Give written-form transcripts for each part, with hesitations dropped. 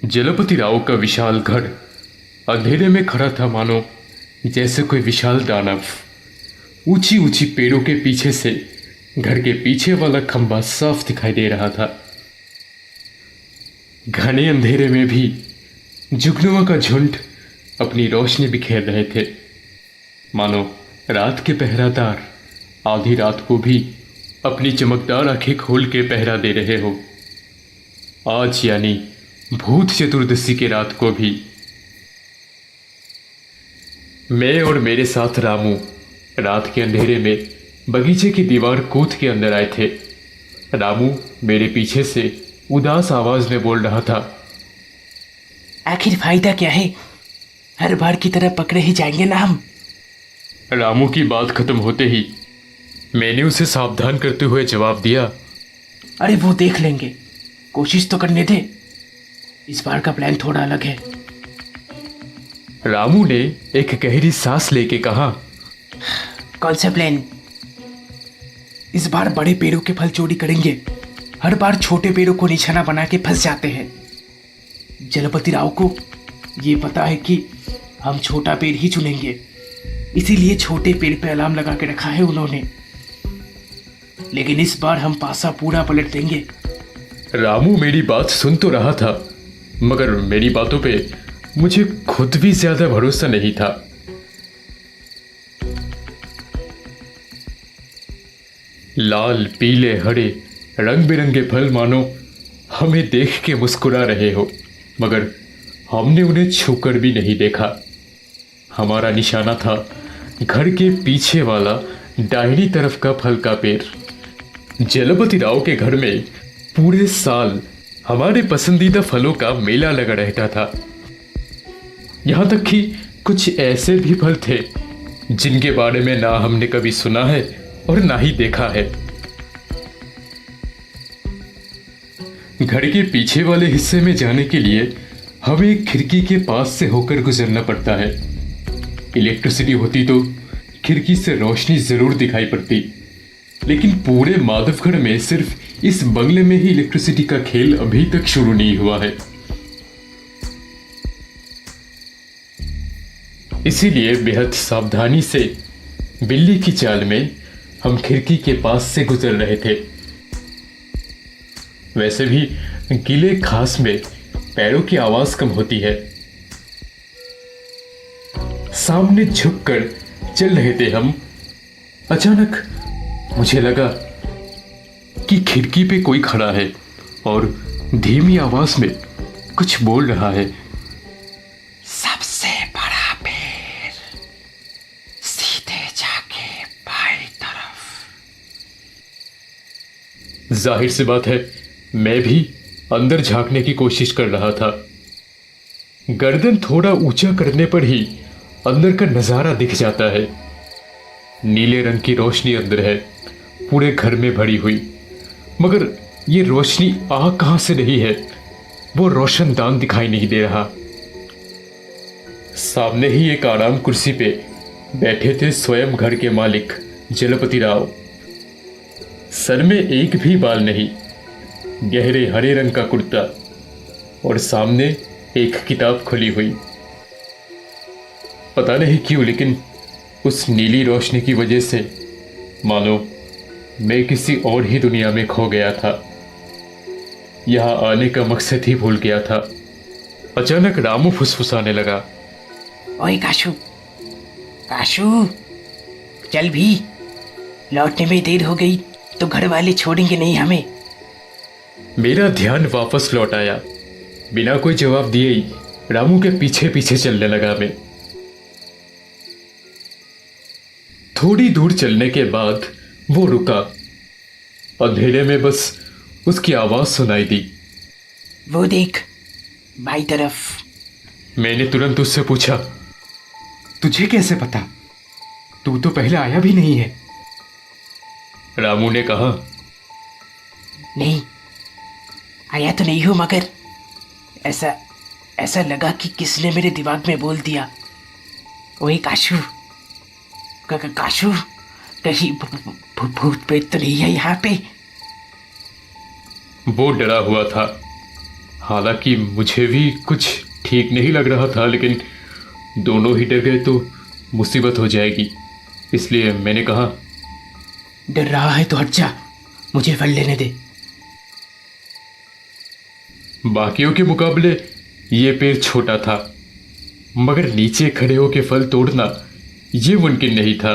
जलपति राव का विशाल घर अंधेरे में खड़ा था, मानो जैसे कोई विशाल दानव। ऊंची ऊंची पेड़ों के पीछे से घर के पीछे वाला खंभा साफ दिखाई दे रहा था। घने अंधेरे में भी जुगनुओं का झुंड अपनी रोशनी बिखेर रहे थे, मानो रात के पहरादार आधी रात को भी अपनी चमकदार आंखें खोल के पहरा दे रहे हो। आज यानी भूत चतुर्दशी के रात को भी मैं और मेरे साथ रामू रात के अंधेरे में बगीचे की दीवार कूद के अंदर आए थे। रामू मेरे पीछे से उदास आवाज में बोल रहा था, आखिर फायदा क्या है, हर बार की तरह पकड़े ही जाएंगे ना हम। रामू की बात खत्म होते ही मैंने उसे सावधान करते हुए जवाब दिया, अरे वो देख लेंगे, कोशिश तो करने दे, इस बार का प्लान थोड़ा अलग है। रामू ने एक गहरी सांस लेके कहा, कौन सा प्लान? इस बार बड़े पेड़ों के फल चोरी करेंगे, हर बार छोटे पेड़ों को निशाना बना के फंस जाते हैं। जलपति राव को ये पता है कि हम छोटा पेड़ ही चुनेंगे, इसीलिए छोटे पेड़ पे अलार्म लगा के रखा है उन्होंने। लेकिन इस बार हम पासा पूरा पलट देंगे। रामू मेरी बात सुन तो रहा था, मगर मेरी बातों पे मुझे खुद भी ज्यादा भरोसा नहीं था। लाल पीले हरे रंग बिरंगे फल मानो हमें देख के मुस्कुरा रहे हो, मगर हमने उन्हें छूकर भी नहीं देखा। हमारा निशाना था घर के पीछे वाला दाहिनी तरफ का फल का पेड़। जलपति राव के घर में पूरे साल हमारे पसंदीदा फलों का मेला लगा रहता था। यहां तक कि कुछ ऐसे भी फल थे जिनके बारे में ना हमने कभी सुना है और ना ही देखा है। घर के पीछे वाले हिस्से में जाने के लिए हमें एक खिड़की के पास से होकर गुजरना पड़ता है। इलेक्ट्रिसिटी होती तो खिड़की से रोशनी जरूर दिखाई पड़ती, लेकिन पूरे माधवगढ़ में सिर्फ इस बंगले में ही इलेक्ट्रिसिटी का खेल अभी तक शुरू नहीं हुआ है। इसीलिए बेहद सावधानी से बिल्ली की चाल में हम खिड़की के पास से गुजर रहे थे। वैसे भी गीले घास में पैरों की आवाज कम होती है। सामने झुककर चल रहे थे हम। अचानक मुझे लगा कि खिड़की पे कोई खड़ा है और धीमी आवाज में कुछ बोल रहा है, सबसे बड़ा पेड़ सीधे जाके बाईं तरफ। जाहिर सी बात है, मैं भी अंदर झांकने की कोशिश कर रहा था। गर्दन थोड़ा ऊंचा करने पर ही अंदर का नजारा दिख जाता है। नीले रंग की रोशनी अंदर है, पूरे घर में भरी हुई, मगर ये रोशनी आ कहां से रही है, वो रोशनदान दिखाई नहीं दे रहा। सामने ही एक आराम कुर्सी पे बैठे थे स्वयं घर के मालिक जलपति राव। सर में एक भी बाल नहीं, गहरे हरे रंग का कुर्ता और सामने एक किताब खुली हुई। पता नहीं क्यों, लेकिन उस नीली रोशनी की वजह से मानो मैं किसी और ही दुनिया में खो गया था। यहां आने का मकसद ही भूल गया था। अचानक रामू फुसफुसाने लगा, ओए काशू, काशू चल भी, लौटने में देर हो गई तो घर वाले छोड़ेंगे नहीं हमें। मेरा ध्यान वापस लौट आया। बिना कोई जवाब दिए ही रामू के पीछे पीछे चलने लगा मैं। थोड़ी दूर चलने के बाद वो रुका। अंधेरे में बस उसकी आवाज सुनाई दी, वो देख बाईं तरफ। मैंने तुरंत उससे पूछा, तुझे कैसे पता? तू तो पहले आया भी नहीं है। रामू ने कहा, नहीं आया तो नहीं हूं, मगर ऐसा ऐसा लगा कि किसने मेरे दिमाग में बोल दिया, वही काशू काशू कहीं भूत प्रेत तो नहीं है यहाँ पे। वो डरा हुआ था। हालांकि मुझे भी कुछ ठीक नहीं लग रहा था, लेकिन दोनों ही डर गए तो मुसीबत हो जाएगी, इसलिए मैंने कहा, डर रहा है तो हट जा, मुझे फल लेने दे। बाकियों के मुकाबले ये पेड़ छोटा था, मगर नीचे खड़े होकर फल तोड़ना ये मुमकिन नहीं था।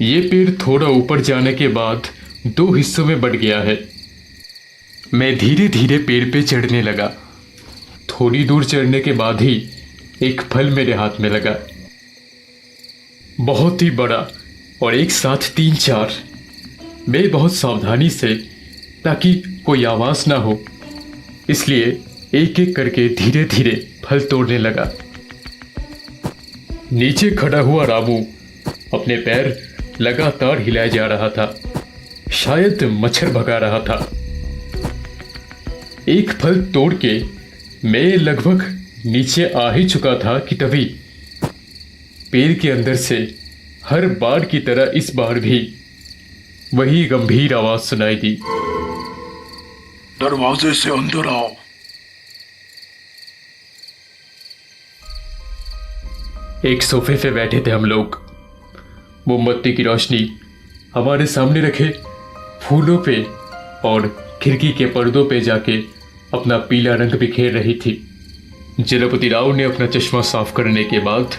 ये पेड़ थोड़ा ऊपर जाने के बाद 2 हिस्सों में बंट गया है। मैं धीरे धीरे पेड़ पे चढ़ने लगा। थोड़ी दूर चढ़ने के बाद ही एक फल मेरे हाथ में लगा, बहुत ही बड़ा और एक साथ 3-4। मैं बहुत सावधानी से, ताकि कोई आवाज ना हो, इसलिए एक एक करके धीरे धीरे फल तोड़ने लगा। नीचे खड़ा हुआ रामू अपने पैर लगातार हिलाए जा रहा था, शायद मच्छर भगा रहा था। एक फल तोड़ के मैं लगभग नीचे आ ही चुका था कि तभी पेड़ के अंदर से हर बार की तरह इस बार भी वही गंभीर आवाज सुनाई दी, दरवाजे से अंदर आओ। एक सोफे पे बैठे थे हम लोग। मोमबत्ती की रोशनी हमारे सामने रखे फूलों पे और खिड़की के पर्दों पे जाके अपना पीला रंग बिखेर रही थी। जलपति राव ने अपना चश्मा साफ करने के बाद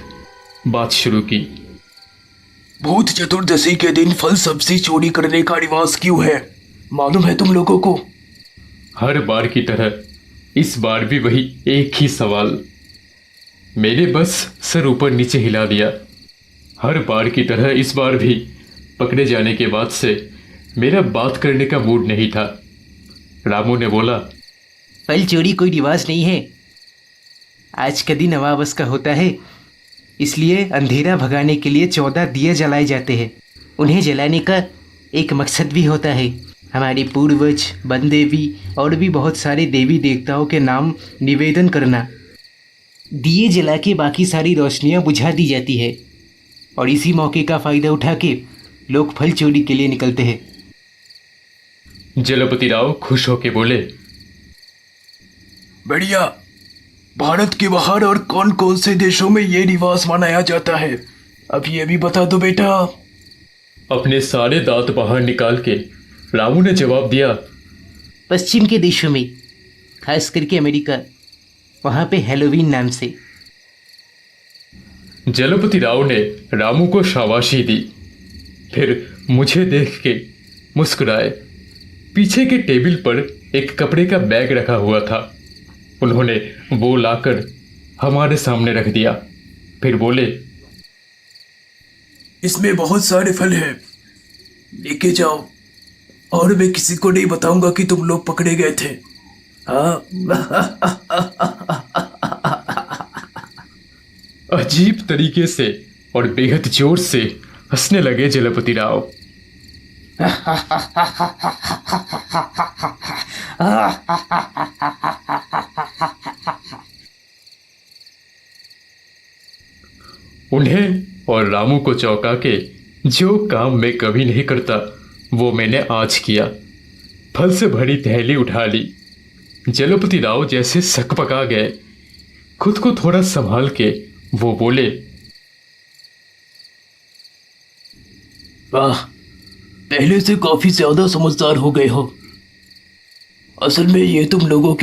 बात शुरू की। भूत चतुर्दशी के दिन फल सब्जी चोरी करने का रिवाज क्यों है, मालूम है तुम लोगों को? हर बार की तरह इस बार भी वही एक ही सवाल। मैंने बस सर ऊपर नीचे हिला दिया। हर बार की तरह इस बार भी पकड़े जाने के बाद से मेरा बात करने का मूड नहीं था। रामू ने बोला, फल चोरी कोई रिवाज नहीं है। आज का दिन अमावस का होता है, इसलिए अंधेरा भगाने के लिए 14 दिए जलाए जाते हैं। उन्हें जलाने का एक मकसद भी होता है। हमारे पूर्वज, वन देवी और भी बहुत सारे देवी देवताओं के नाम निवेदन करना। दिए जला के बाकी सारी रोशनियां बुझा दी जाती है और इसी मौके का फ़ायदा उठा के लोग फल चोरी के लिए निकलते हैं। जलपति राव खुश होके बोले, बढ़िया। भारत के बाहर और कौन कौन से देशों में ये रिवाज मनाया जाता है, अब ये भी बता दो बेटा। अपने सारे दांत बाहर निकाल के रामू ने जवाब दिया, पश्चिम के देशों में, खास करके अमेरिका, वहाँ पे हैलोवीन नाम से। जलपति राव ने रामू को शाबाशी दी, फिर मुझे देख के मुस्कुराए। पीछे के टेबल पर एक कपड़े का बैग रखा हुआ था, उन्होंने वो लाकर हमारे सामने रख दिया। फिर बोले, इसमें बहुत सारे फल हैं, लेके जाओ, और मैं किसी को नहीं बताऊंगा कि तुम लोग पकड़े गए थे। हाँ। अजीब तरीके से और बेहद जोर से हंसने लगे जलपति राव। उन्हें और रामू को चौंका के जो काम मैं कभी नहीं करता वो मैंने आज किया। फल से भरी थैली उठा ली। जलपति राव जैसे सकपका गए। खुद को थोड़ा संभाल के वो बोले, वाह, पहले से काफी ज्यादा समझदार हो गए हो। असल में ये तुम लोगों के